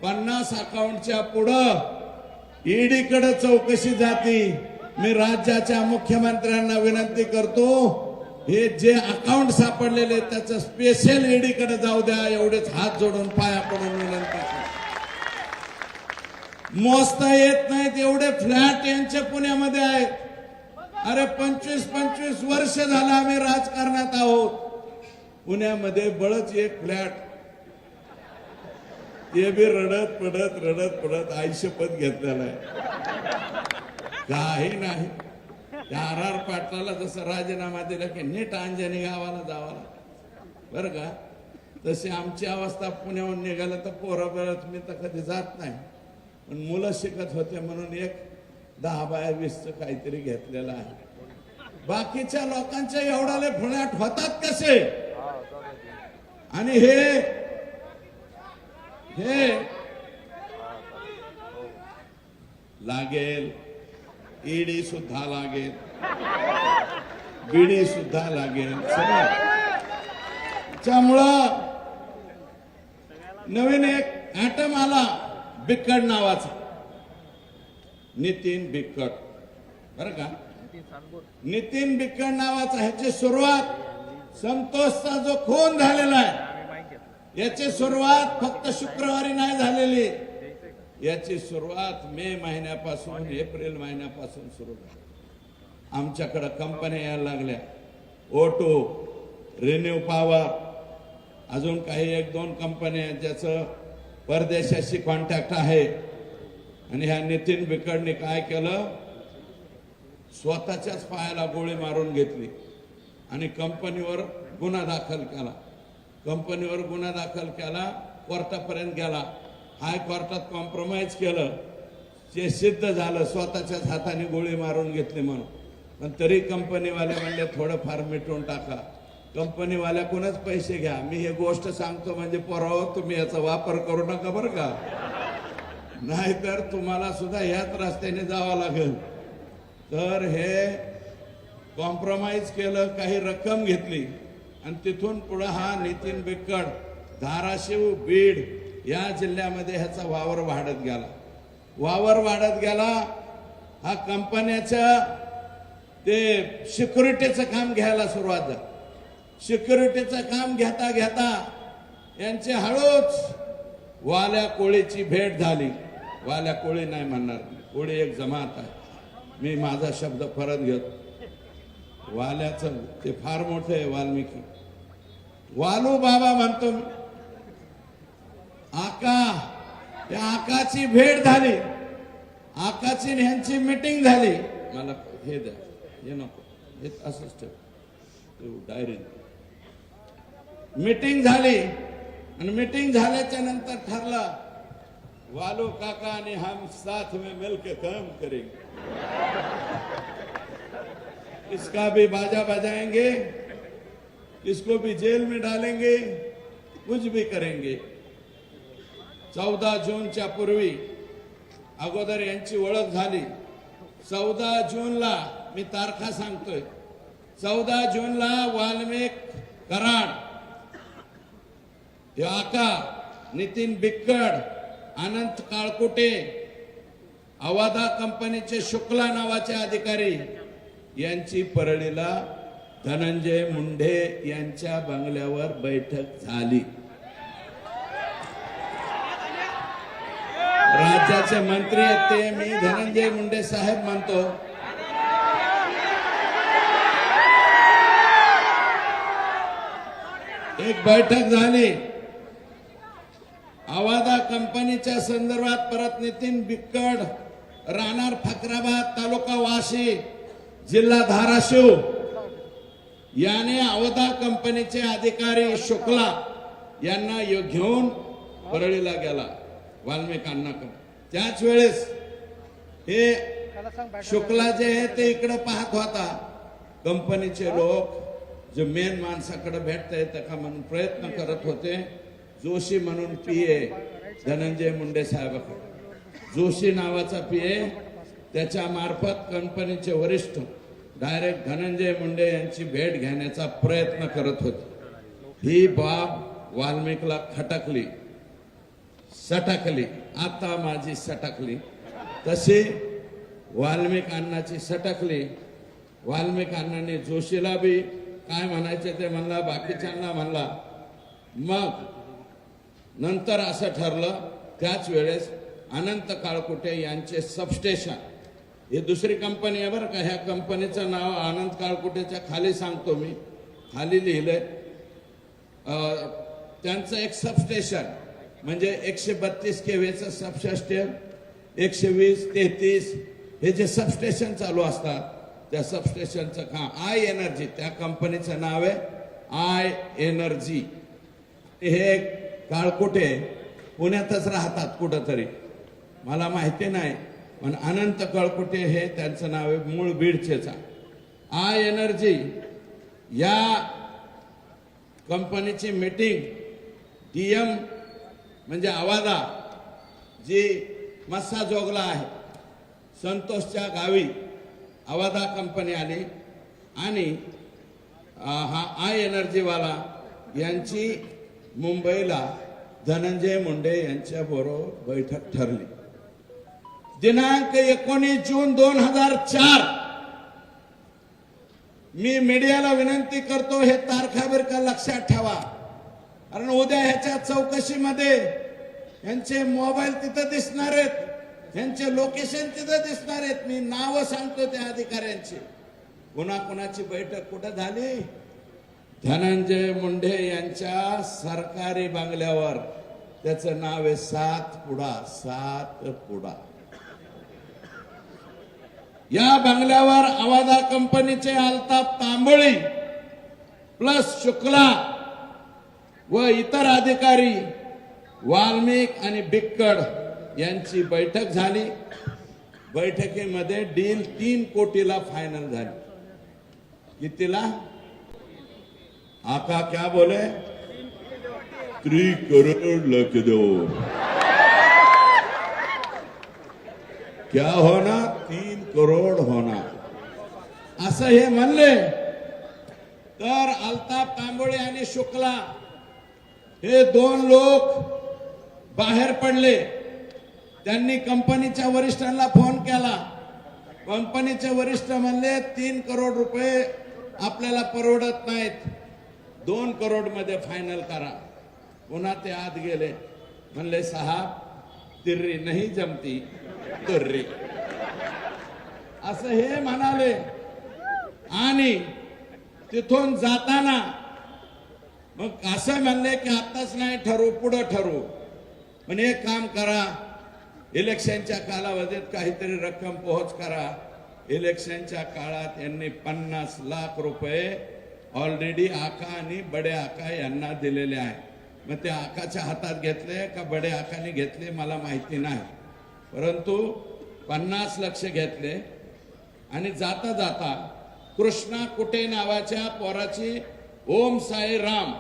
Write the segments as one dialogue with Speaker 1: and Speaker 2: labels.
Speaker 1: 50 अकाउंटच्या पुढं ईडीकडे चौकशी जाती। मी राज्याच्या मुख्यमंत्र्यांना विनंती करतो, हे जे अकाउंट सापडलेले त्याचं स्पेशल ईडीकडे जाऊ द्या, एवढेच हात जोडून पाया पडून विनंती करतो। मोजता येत नाहीत एवढे फ्लॅट यांच्या पुण्यामध्ये आहेत। अरे 25-25 वर्ष झालं आम्ही राजकारणात आहोत। पुण्यामध्ये बळच एक फ्लॅट, ते बी रडत पडत आयुष्यपद घेतलेला आहे, काही नाही। आर पाटलाला जसं राजीनामा दिला की नीट अंजनी गावाला जावा बरं का, तशी आमची अवस्था पुण्याहून निघालं तर पोरं मी तर कधी जात नाही, पण मुलं शिकत होते म्हणून एक 10 बाय 20चं काहीतरी घेतलेलं आहे। बाकीच्या लोकांच्या एवढाले फ्लॅट होतात कसे? आणि हे लागेल, ईडी सुद्धा लागेल, बीडी सुद्धा लागेल। त्यामुळं नवीन एक ऍटम आला बिक्कट नावाचा, नितीन बिक्कट, बरं का, नितीन बिक्कट नावाचा। ह्याची सुरुवात संतोषचा जो खून झालेला आहे याची सुरुवात फक्त शुक्रवारी नाही झालेली, याची सुरुवात मे महिन्यापासून एप्रिल महिन्यापासून सुरू झाली। आमच्याकडे कंपन्या यायला लागल्या, ओटो, रिन्यू पॉवर, अजून काही 1-2 कंपन्या ज्याचं परदेशाशी कॉन्टॅक्ट आहे। आणि ह्या नितीन बिक्कडने काय केलं, स्वतःच्याच पायाला गोळी मारून घेतली आणि कंपनीवर गुन्हा दाखल केला। कंपनीवर गुन्हा दाखल केला, कोर्टापर्यंत गेला, हायकोर्टात कॉम्प्रोमाइज केलं, ते सिद्ध झालं स्वतःच्याच हाताने गोळी मारून घेतली म्हणून। पण तरी कंपनीवाले म्हणले थोडंफार मिटवून टाका। कंपनीवाल्याकडूनच पैसे घ्या। मी हे गोष्ट सांगतो म्हणजे पोराव तुम्ही याचा वापर करू नका बरं का, नाहीतर तुम्हाला सुद्धा याच रस्त्याने जावं लागेल। तर हे कॉम्प्रोमाइज केलं, काही रक्कम घेतली आणि तिथून पुढे हा नितीन बिक्कट धाराशिव, बीड या जिल्ह्यामध्ये ह्याचा वावर वाढत गेला। हा कंपन्याचं ते सिक्युरिटीचं काम घ्यायला सुरुवात झाली। सिक्युरिटीचं काम घेता घेता यांची हळूच वाल्या कोळीची भेट झाली। वाल्या कोळी नाही म्हणणार, कोळी एक जमात आहे, मी माझा शब्द परत घेतो। वाल्याचं ते फार मोठे आहे, वाल्मिकी, वालू बाबा म्हणतो मी, आका, त्या आकाची भेट झाली, आकाची ह्यांची मीटिंग झाली। मला हे द्या, हे नको, हे असंच ठेव डायरी। मीटिंग झाली आणि मीटिंग झाल्याच्या नंतर ठरलं, वालू काका ने हम साथ में मिलकर काम करेंगे, इसका भी बाजा बजाएंगे, इसको भी जेल में डालेंगे, कुछ भी करेंगे। 14 जूनच्या पूर्वी अगोदर यांची ओळख झाली। 14 जूनला मी तारखा सांगतोय, 14 जूनला वाल्मिक कराड, हे आका, नितीन बिक्कट, अनंत काळकुटे, अवादा कंपनीचे शुक्ला नावाचे अधिकारी यांची परळीला धनंजय मुंडे यांच्या बंगल्यावर बैठक झाली। राज्याचे मंत्री आहेत ते, मी धनंजय मुंडे साहेब म्हणतो। एक बैठक झाली, अवादा कंपनीच्या संदर्भात परत नितीन बिक्कट, राहणार फकराबाद, तालुका वाशी, जिल्हा धाराशिव, याने अवादा कंपनीचे अधिकारी शुक्ला यांना घेऊन परळीला गेला वाल्मिकांनाकडे। त्याच वेळेस हे शुक्ला जे आहे ते इकडे पाहत होता, कंपनीचे लोक जे मेन माणसाकडे भेटता येतं का म्हणून प्रयत्न करत होते। जोशी म्हणून पीए धनंजय मुंडे साहेबाकडे, जोशी नावाचा पीए, त्याच्या मार्फत कंपनीचे वरिष्ठ डायरेक्ट धनंजय मुंडे यांची भेट घेण्याचा प्रयत्न करत होते। ही बाब वाल्मिकला खटकली। सटकली, आता माझी सटकली, तशी वाल्मिक अण्णाची सटकली. वाल्मिक अण्णांनी जोशीला बी काय म्हणायचे ते म्हणला, बाकीच्यांना म्हणला. मग नंतर असं ठरलं, त्याच वेळेस अनंत काळकुटे यांचे सबस्टेशन, ही दुसरी कंपनी आहे बरं का, ह्या कंपनीचं नाव अनंत काळकुटेच्या खाली सांगतो मी, खाली लिहिलंय. त्यांचं एक सबस्टेशन म्हणजे 132 केव्हीचं सबस्टेशन, 120, 33 हे जे सबस्टेशन चालू असतात त्या सबस्टेशनचं काम आय एनर्जी, त्या कंपनीचं नाव आहे आय एनर्जी. हे काळकुटे पुण्यातच राहतात कुठंतरी, मला माहिती नाही, पण अनंत काळकुटे हे त्यांचं नाव आहे, मूळ बीडचेच. आय एनर्जी या कंपनीची मीटिंग डीएम म्हणजे आवादा, जी मस्साजोगला आहे, संतोषच्या गावी आवादा कंपनी आली आणि हा आय एनर्जीवाला यांची मुंबईला धनंजय मुंडे यांच्या बरोबर बैठक ठरली. दिनांक 19 जून 2004. मी मीडियाला विनंती करतो, हे तारखा बिरखा लक्षात ठेवा, कारण उद्या ह्याच्या चौकशीमध्ये यांचे मोबाईल तिथं दिसणार आहेत, यांचे लोकेशन तिथं दिसणार आहेत. मी नावं सांगतो त्या अधिकाऱ्यांची. कोणाकोणाची बैठक कुठं झाली? धनंजय मुंडे यांच्या सरकारी बंगल्यावर. त्याचं नाव आहे सातपुडा. सातपुडा या बंगल्यावर आवाजा कंपनीचे अल्ताफ तांबोळी प्लस शुक्ला व इतर अधिकारी, वाल्मिक आणि बिक्कड यांची बैठक झाली. बैठकीमध्ये डील 3 कोटीला फायनल झाली. कितीला? आका क्या बोले? 3 करोड लग दो. क्या होना? 3 करोड होना, असं हे म्हणले. तर अल्ताफ तांबोळे आणि शुक्ला हे 2 लोक बाहेर पडले. त्यांनी कंपनीच्या वरिष्ठांना फोन केला. कंपनीचे वरिष्ठ म्हणले 3 करोड रुपये आपल्याला परवडत नाहीत, 2 करोड मध्ये फायनल करा. पुन्हा ते आत गेले, म्हणले साहब तिर्री नाही जमती तुर्री, असं हे म्हणाले. आणि तिथून जाताना मग असं म्हणले की आताच नाही ठरवू, पुढं ठरवू. पण एक काम करा, इलेक्शनच्या कालावधीत काहीतरी रक्कम पोहोच करा. इलेक्शनच्या काळात यांनी 50 लाख रुपये ऑलरेडी आका आणि बडे आका यांना दिलेले आहे. मग ते आकाच्या हातात घेतले का बडे आकाने घेतले मला माहिती नाही, परंतु 50 लाख घेतले. आणि जाता जाता कृष्णा कुटे नावाच्या पोराची ओम साई राम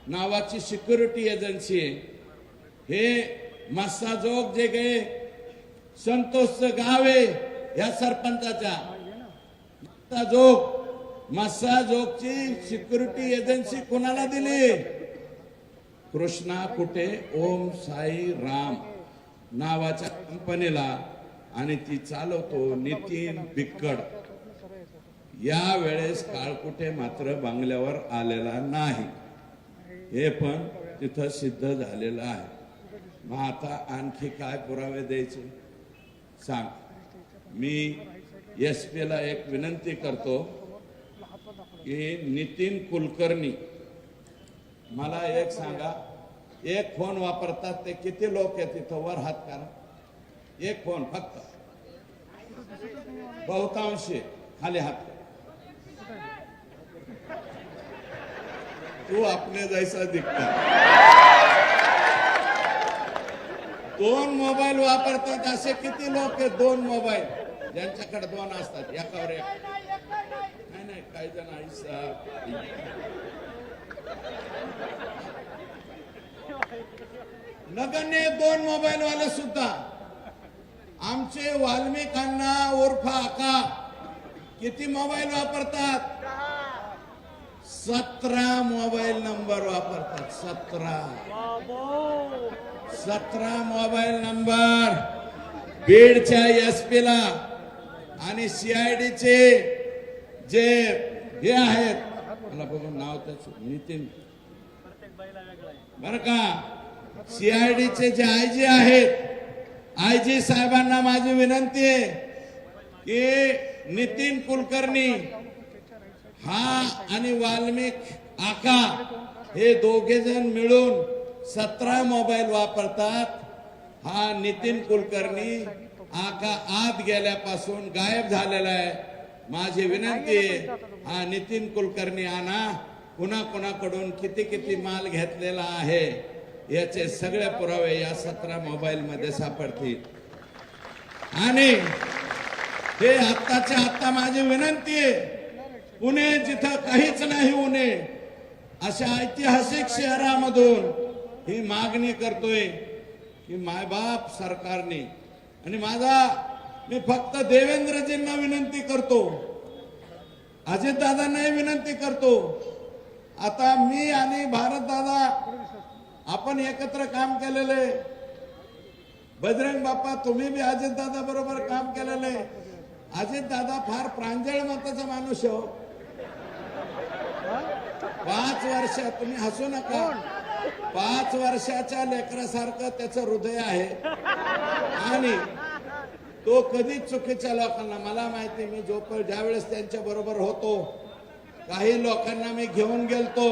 Speaker 1: नावाची सिक्युरिटी एजन्सी आहे. हे मस्साजोग जे गे संतोषचं गाव आहे या सरपंचाच्या, मस्साजोगची सिक्युरिटी एजन्सी कोणाला दिली? कृष्णा कुटे ओम साई राम नावाच्या कंपनीला. आणि ती चालवतो नितीन बिक्कड. या वेळेस काळकुटे मात्र बंगल्यावर आलेला नाही, हे पण तिथं सिद्ध झालेलं आहे. मग आता आणखी काय पुरावे द्यायचे सांग. मी SP ला एक विनंती करतो की नितीन कुलकर्णी, मला एक सांगा, एक फोन वापरतात ते किती लोक आहेत तिथं? वर हात करा. एक फोन फक्त, बहुतांशी खाली हात. तू अपने जैसा दिखता. 2 मोबाईल वापरतात असे किती लोक आहेत? 2 मोबाईल ज्यांच्याकडे 2 असतात, एकावर एक. नाही काही जण आईसा नगण्य 2 मोबाईल वाले सुद्धा. आमचे वाल्मिकांना उर्फ आका किती मोबाईल वापरतात? 17 मोबाईल नंबर वापरतात. 17 मोबाईल नंबर बीडच्या एसपी ला आणि सीआयडीचे जे हे आहेत, मला बघून नाव त्याचं नितीन बर का, सीआयडीचे जे आयजी आहेत, आयजी साहेबांना माझी विनंती आहे की नितीन कुलकर्णी हा आणि वाल्मिक आका हे दोघे जण मिळून 17 मोबाईल वापरतात. हा नितीन कुलकर्णी आका आत गेल्यापासून गायब झालेला आहे. माझी विनंती आहे, हा नितीन कुलकर्णी आणा. कुणाकुणाकडून किती किती माल घेतलेला आहे याचे सगळे पुरावे या 17 मोबाईल मध्ये सापडतील. आणि हे आत्ताच्या आत्ता माझी विनंती आहे, पुणे जिथं काहीच नाही उणे अशा ऐतिहासिक शहरामधून ही मागणी करतोय की मायबाप सरकारने, आणि मी फक्त देवेंद्रजींना विनंती करतो, अजितदादांनाही विनंती करतो. आता मी आणि भारतदादा आपण एकत्र काम केलेले, बजरंग बाप्पा तुम्ही बी अजितदादा बरोबर काम केलेले. अजितदादा फार प्रांजळ मताचा माणूस हो. 5 वर्ष, तुम्ही हसू नका, 5 वर्षाच्या लेकरासारखं त्याचं हृदय आहे. आणि तो कधीच चुकीच्या लोकांना, मला माहिती, मी ज्यावेळेस त्यांच्या बरोबर होतो, काही लोकांना मी घेऊन गेलतो,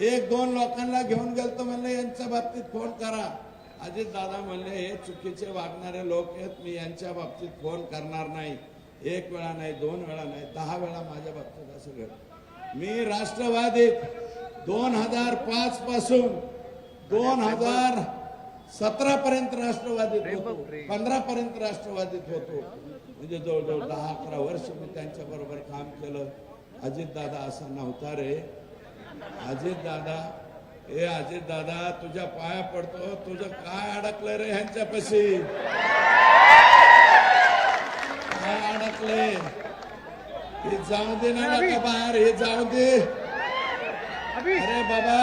Speaker 1: 1-2 लोकांना घेऊन गेलतो, म्हणले यांच्या बाबतीत फोन करा. अजित दादा म्हणले हे चुकीचे वागणारे लोक आहेत, मी यांच्या बाबतीत फोन करणार नाही. 1 वेळा नाही, 2 वेळा नाही, 10 वेळा माझ्या बाबतीत असं घडलं. मी राष्ट्रवादीत 2005 पासून 2017 पर्यंत राष्ट्रवादीत होतो, 15 पर्यंत राष्ट्रवादीत होतो. म्हणजे जवळजवळ 10-11 वर्ष मी त्यांच्या बरोबर काम केलं. अजितदादा असा नव्हता रे. अजितदादा तुझ्या पाया पडतो, तुझं काय अडकलं रे ह्यांच्यापाशी, काय अडकले? हे जाऊ दे ना का बाहेर, हे जाऊ दे. अरे बाबा,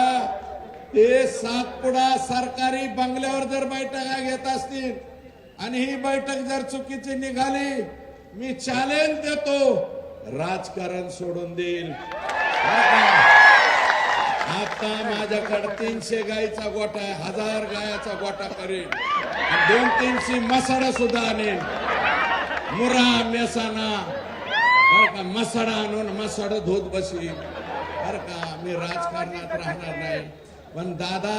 Speaker 1: हे सातपुडा सरकारी बंगल्यावर जर बैठका घेत असतील आणि ही बैठक जर चुकीची निघाली, मी चॅलेंज देतो, राजकारण सोडून देईल. आता माझ्याकडे 300 गायीचा गोठा आहे, 1000 गायाचा गोठा करेल, 200-300 मसाडा सुद्धा आणेल. मुरा मेसाना मसाडा आणून मसाड धोत बसील बर का. मी राजकारणात राहणार नाही. पण दादा,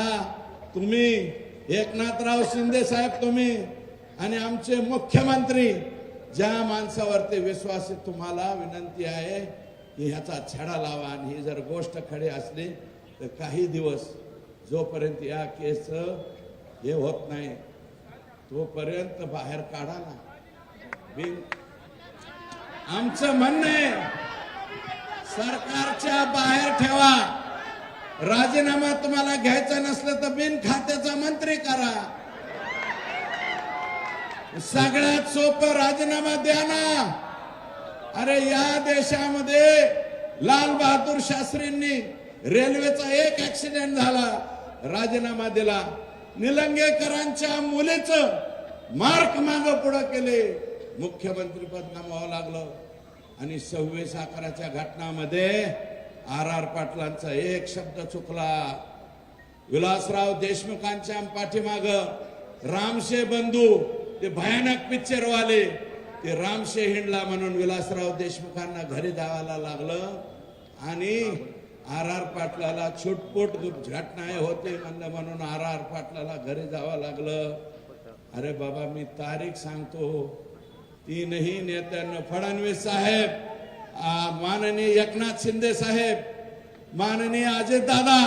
Speaker 1: तुम्ही एकनाथराव शिंदे साहेब, तुम्ही आणि आमचे मुख्यमंत्री, ज्या माणसावरती विश्वास आहे, तुम्हाला विनंती आहे की ह्याचा छडा लावा. आणि ही जर गोष्ट खरी असली तर काही दिवस जोपर्यंत या केस हे होत नाही तोपर्यंत बाहेर काढा ना. आमचं म्हणणं आहे, सरकारच्या बाहेर ठेवा. राजीनामा तुम्हाला घ्यायचा नसलं तर बिन खात्याचा मंत्री करा. सगळ्यात सोपं राजीनामा द्या ना. अरे या देशामध्ये लाल बहादूर शास्त्रींनी रेल्वेचा एक ऍक्सिडेंट झाला, राजीनामा दिला. निलंगेकरांच्या मुलीचं मार्क मागं पुढे केले, मुख्यमंत्री पद गमावं लागलं. आणि 26 अकराच्या घटनामध्ये RR पाटलांचा एक शब्द चुकला. विलासराव देशमुखांच्या पाठीमाग रामशे बंधू, ते भयानक पिक्चर वाले, ते रामशे हिंडला म्हणून विलासराव देशमुखांना घरी जावायला लागलं. आणि RR पाटलाला छुटपुट घटना होते म्हणून RR पाटलाला घरी जावं लागलं. अरे बाबा, मी तारीख सांगतो, 3ही नेत्यांना, फडणवीस साहेब, माननीय एकनाथ शिंदे साहेब, माननीय अजितदादा,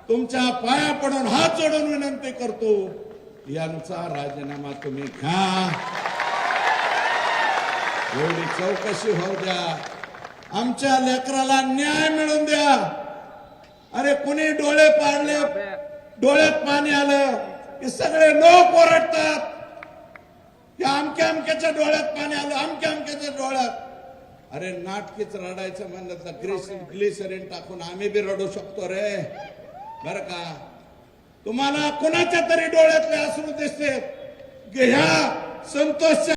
Speaker 1: तुमच्या पाया पडून हात जोडून विनंती करतो, यांचा राजीनामा तुम्ही घ्या. एवढी चौकशी होऊ द्या, आमच्या लेकराला न्याय मिळून द्या. अरे कुणी डोळे पाडले, डोळ्यात पाणी आलं की सगळे लोक ओरडतात, अमक्या अमक्याच्या डोळ्यात पाणी आलं, अमक्या अमक्याच्या डोळ्यात. अरे नाटकीच रडायचं म्हणलं तर ग्लिसरीन टाकून आम्ही बी रडू शकतो रे. बर का. तुम्हाला कुणाच्या तरी डोळ्यातले अश्रू दिसते ह्या संतोषच्या